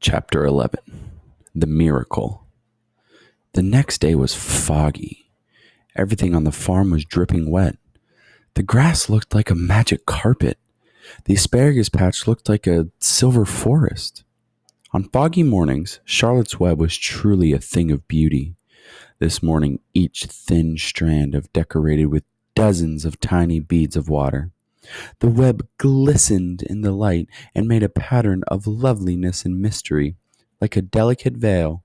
Chapter 11. The Miracle. The next day was foggy. Everything on the farm was dripping wet. The grass looked like a magic carpet. The asparagus patch looked like a silver forest. On foggy mornings, Charlotte's Web was truly a thing of beauty. This morning, each thin strand of decorated with dozens of tiny beads of water. The web glistened in the light and made a pattern of loveliness and mystery, like a delicate veil.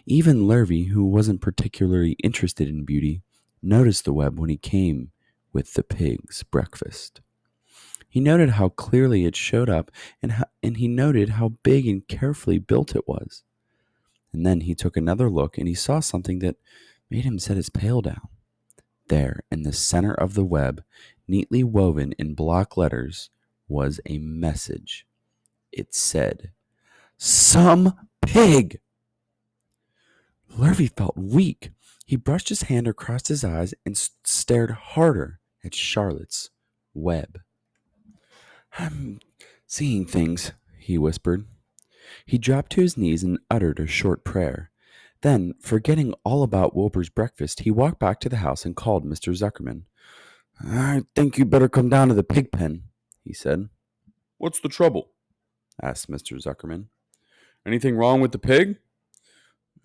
Even Lurvy, who wasn't particularly interested in beauty, noticed the web when he came with the pig's breakfast. He noted how clearly it showed up, and he noted how big and carefully built it was. And then he took another look and he saw something that made him set his pail down. There, in the center of the web, neatly woven in block letters, was a message. It said, "Some pig!" Lurvy felt weak. He brushed his hand across his eyes and stared harder at Charlotte's web. "I'm seeing things," he whispered. He dropped to his knees and uttered a short prayer. Then, forgetting all about Wilbur's breakfast, he walked back to the house and called Mr. Zuckerman. "I think you'd better come down to the pig pen," he said. "What's the trouble?" asked Mr. Zuckerman. "Anything wrong with the pig?"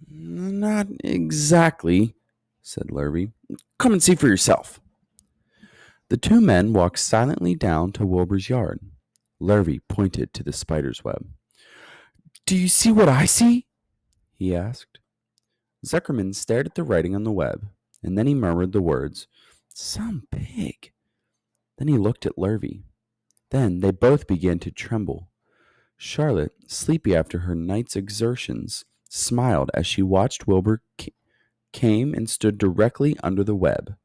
"Not exactly," said Lurvy. "Come and see for yourself." The two men walked silently down to Wilbur's yard. Lurvy pointed to the spider's web. "Do you see what I see?" he asked. Zuckerman stared at the writing on the web, and then he murmured the words, "Some pig." Then he looked at Lurvy. Then they both began to tremble. Charlotte, sleepy after her night's exertions, smiled as she watched Wilbur came and stood directly under the web.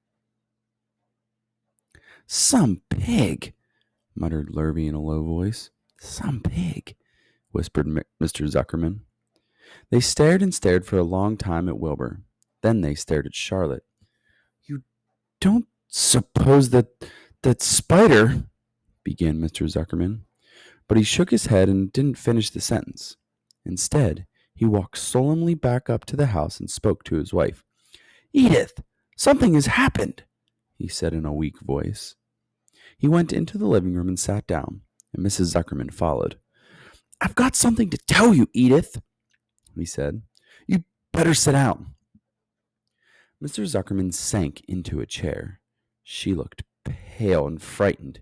"Some pig," muttered Lurvy in a low voice. "Some pig," whispered Mr. Zuckerman. They stared and stared for a long time at Wilbur. Then they stared at Charlotte. "You don't suppose that spider—" began Mr. Zuckerman. But he shook his head and didn't finish the sentence. Instead, he walked solemnly back up to the house and spoke to his wife. "Edith, something has happened," he said in a weak voice. He went into the living room and sat down, and Mrs. Zuckerman followed. "I've got something to tell you, Edith," he said. "You better sit down." Mr. Zuckerman sank into a chair. She looked pale and frightened.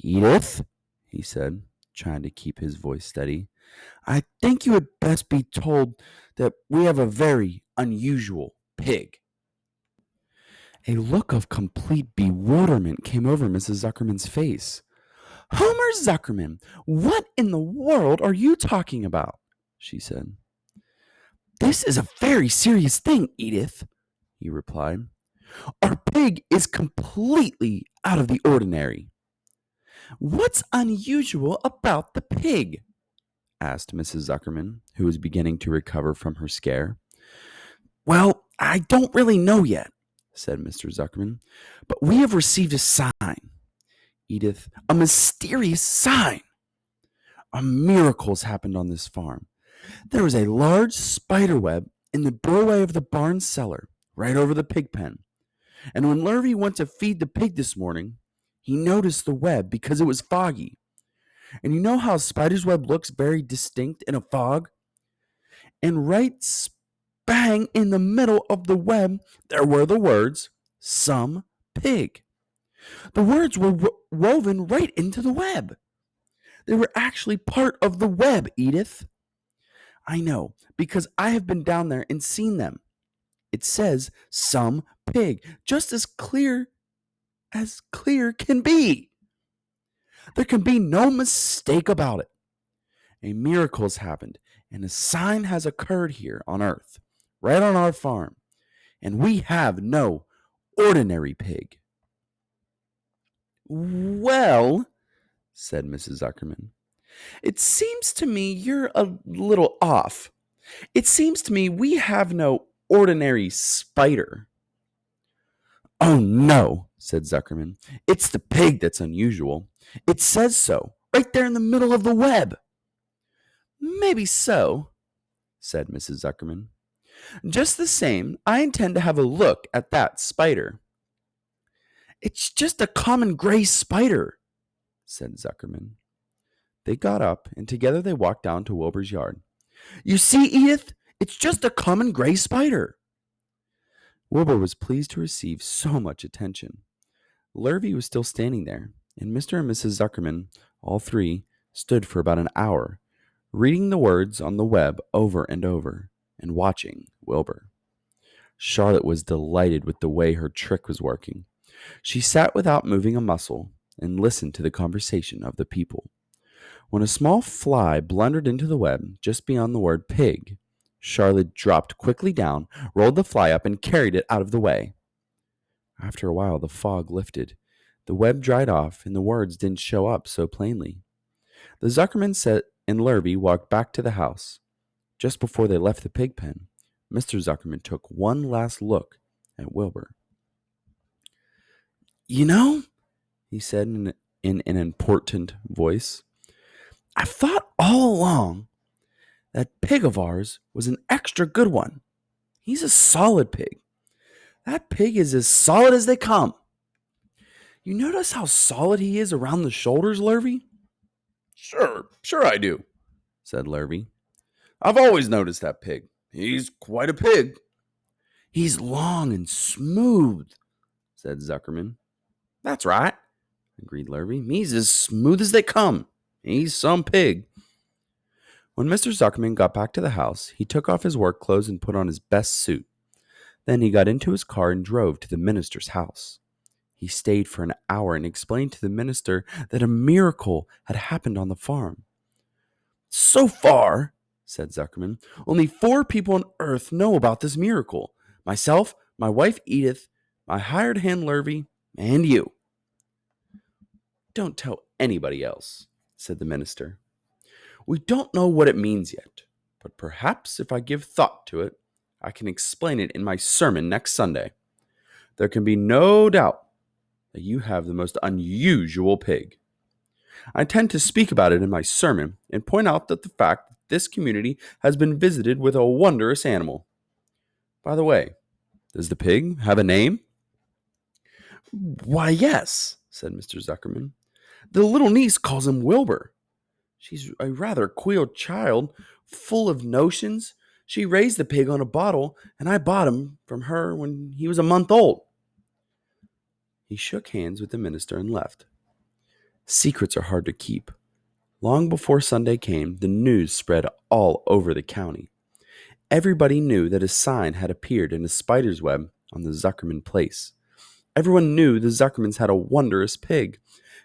"Edith," he said, trying to keep his voice steady, "I think you had best be told that we have a very unusual pig." A look of complete bewilderment came over Mrs. Zuckerman's face. "Homer Zuckerman, what in the world are you talking about?" she said. "This is a very serious thing, Edith," he replied. "Our pig is completely out of the ordinary." "What's unusual about the pig?" asked Mrs. Zuckerman, who was beginning to recover from her scare. "Well, I don't really know yet," said Mr. Zuckerman, "but we have received a sign, Edith, a mysterious sign. A miracle has happened on this farm. There is a large spider web in the doorway of the barn cellar, right over the pig pen. And when Lurvy went to feed the pig this morning, he noticed the web because it was foggy. And you know how a spider's web looks very distinct in a fog? And right bang in the middle of the web, there were the words, 'Some pig.' The words were woven right into the web. They were actually part of the web, Edith. I know, because I have been down there and seen them. It says 'Some pig,' just as clear can be. There can be no mistake about it. A miracle has happened, and a sign has occurred here on Earth, right on our farm, and we have no ordinary pig." "Well," said Mrs. Zuckerman, "it seems to me you're a little off. It seems to me we have no ordinary spider." "Oh, no," said Zuckerman. "It's the pig that's unusual. It says so, right there in the middle of the web." Maybe so, said Mrs. Zuckerman. Just the same, I intend to have a look at that spider. It's just a common gray spider, said Zuckerman. They got up, and together they walked down to Wilbur's yard. You see, Edith, it's just a common gray spider. Wilbur was pleased to receive so much attention. Lurvy was still standing there, and Mr. and Mrs. Zuckerman, all three, stood for about an hour, reading the words on the web over and over, and watching Wilbur. Charlotte was delighted with the way her trick was working. She sat without moving a muscle and listened to the conversation of the people. When a small fly blundered into the web just beyond the word pig, Charlotte dropped quickly down, rolled the fly up, and carried it out of the way. After a while, the fog lifted. The web dried off, and the words didn't show up so plainly. The Zuckerman and Lurvy walked back to the house. Just before they left the pig pen, Mr. Zuckerman took one last look at Wilbur. You know, he said in an important voice, I've thought all along that pig of ours was an extra good one. He's a solid pig. That pig is as solid as they come. You notice how solid he is around the shoulders, Lurvy? Sure I do, Said Lurvy. I've always noticed that pig. He's quite a pig. He's long and smooth, said Zuckerman. That's right, agreed Lurvy. He's as smooth as they come. He's some pig. When Mr. Zuckerman got back to the house, he took off his work clothes and put on his best suit. Then he got into his car and drove to the minister's house. He stayed for an hour and explained to the minister that a miracle had happened on the farm. So far, said Zuckerman, only 4 people on earth know about this miracle. Myself, my wife Edith, my hired hand Lurvy, and you. Don't tell anybody else, said the minister. We don't know what it means yet, but perhaps if I give thought to it, I can explain it in my sermon next Sunday. There can be no doubt that you have the most unusual pig. I intend to speak about it in my sermon and point out that the fact that this community has been visited with a wondrous animal. By the way, does the pig have a name? Why, yes, said Mr. Zuckerman. The little niece calls him Wilbur. She's a rather queer child, full of notions. She raised the pig on a bottle, and I bought him from her when he was a month old. He shook hands with the minister and left. Secrets are hard to keep. Long before Sunday came, the news spread all over the county. Everybody knew that a sign had appeared in a spider's web on the Zuckerman place. Everyone knew the Zuckermans had a wondrous pig.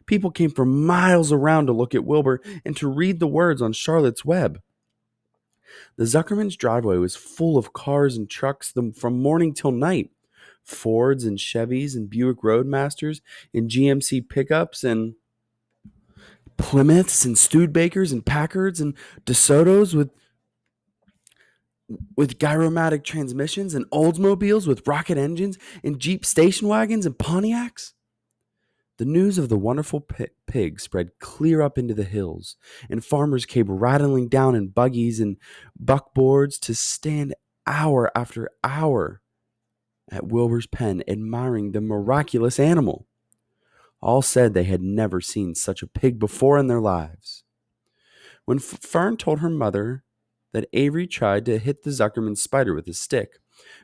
People came from miles around to look at Wilbur and to read the words on Charlotte's web. The Zuckerman's driveway was full of cars and trucks from morning till night. Fords and Chevys and Buick Roadmasters and GMC pickups and Plymouths and Studebakers and Packards and DeSotos with gyromatic transmissions and Oldsmobiles with rocket engines and Jeep station wagons and Pontiacs. The news of the wonderful pig spread clear up into the hills, and farmers came rattling down in buggies and buckboards to stand hour after hour at Wilbur's pen admiring the miraculous animal. All said they had never seen such a pig before in their lives. When Fern told her mother that Avery tried to hit the Zuckerman spider with a stick,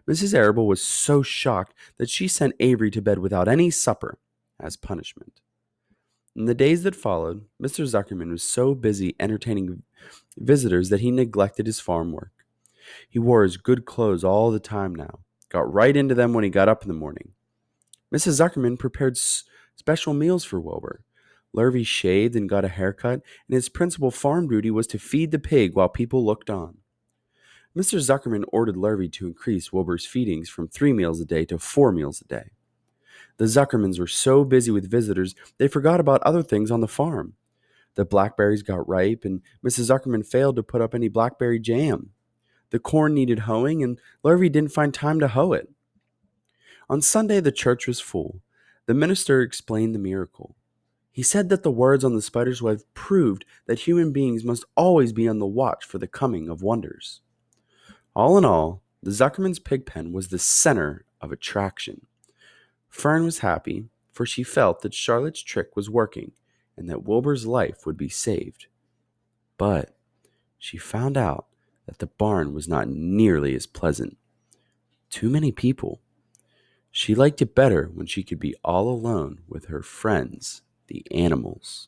Mrs. Arable was so shocked that she sent Avery to bed without any supper as punishment. In the days that followed, Mr. Zuckerman was so busy entertaining visitors that he neglected his farm work. He wore his good clothes all the time now, got right into them when he got up in the morning. Mrs. Zuckerman prepared special meals for Wilbur. Lurvy shaved and got a haircut, and his principal farm duty was to feed the pig while people looked on. Mr. Zuckerman ordered Lurvy to increase Wilbur's feedings from 3 meals a day to 4 meals a day. The Zuckermans were so busy with visitors, they forgot about other things on the farm. The blackberries got ripe, and Mrs. Zuckerman failed to put up any blackberry jam. The corn needed hoeing, and Lurvy didn't find time to hoe it. On Sunday, the church was full. The minister explained the miracle. He said that the words on the spider's web proved that human beings must always be on the watch for the coming of wonders. All in all, the Zuckerman's pig pen was the center of attraction. Fern was happy, for she felt that Charlotte's trick was working and that Wilbur's life would be saved. But she found out that the barn was not nearly as pleasant. Too many people. She liked it better when she could be all alone with her friends, the animals.